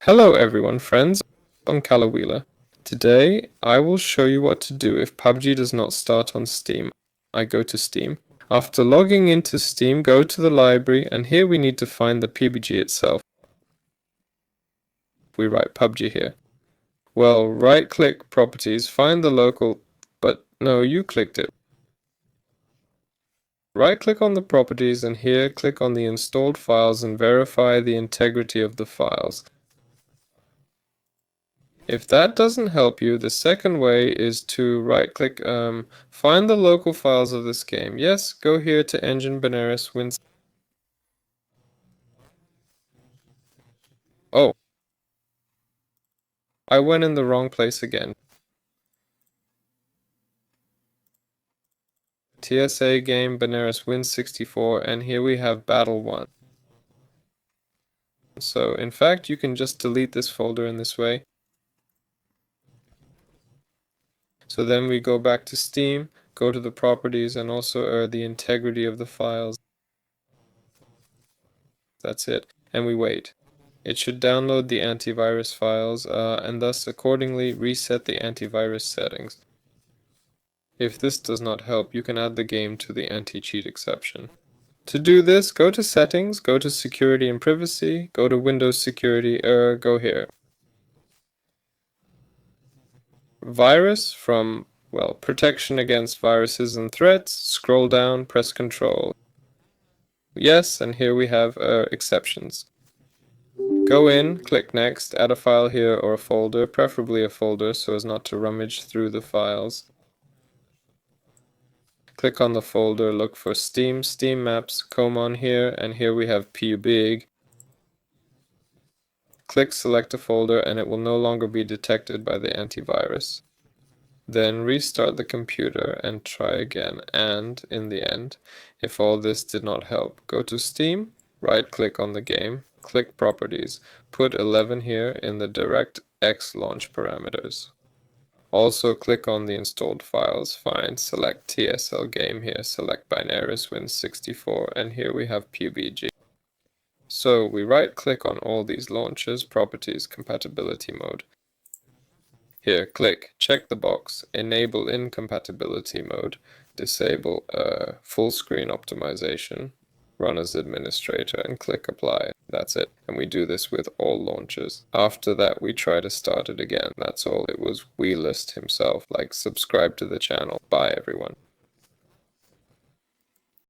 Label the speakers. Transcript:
Speaker 1: Hello everyone, friends. I'm Kalawila. Today, I will show you what to do if PUBG does not start on Steam. I go to Steam. After logging into Steam, go to the library, and here we need to find the PUBG itself. We write PUBG here. Well, right-click Properties, find the local, but no, you clicked it. Right-click on the properties, and here click on the installed files and verify the integrity of the files. If that doesn't help you, the second way is to right-click, find the local files of this game. Yes, go here to Engine Benares Wins. Oh, I went in the wrong place again. TSA game Benares Win 64, and here we have Battle 1. So, in fact, you can just delete this folder in this way. So then we go back to Steam, go to the properties, and also the integrity of the files. That's it. And we wait. It should download the antivirus files and thus accordingly reset the antivirus settings. If this does not help, you can add the game to the anti-cheat exception. To do this, go to Settings, go to Security and Privacy, go to Windows Security, go here. Virus from, well, Protection Against Viruses and Threats, scroll down, press Control. Yes, and here we have exceptions. Go in, click Next, add a file here or a folder, preferably a folder so as not to rummage through the files. Click on the folder, look for Steam, Steam Maps, comb on here, and here we have PUBG. Click Select a folder and it will no longer be detected by the antivirus. Then restart the computer and try again, and in the end, if all this did not help, go to Steam, right-click on the game, click Properties, put 11 here in the DirectX launch parameters. Also click on the installed files, find select TSL game here, select Binaris Win64, and here we have PUBG. So we right-click on all these launchers, properties, compatibility mode. Here, click, check the box, enable incompatibility mode, disable full screen optimization, run as administrator, and click apply. That's it. And we do this with all launchers. After that, we try to start it again. That's all. It was WeList himself. Like, subscribe to the channel. Bye, everyone.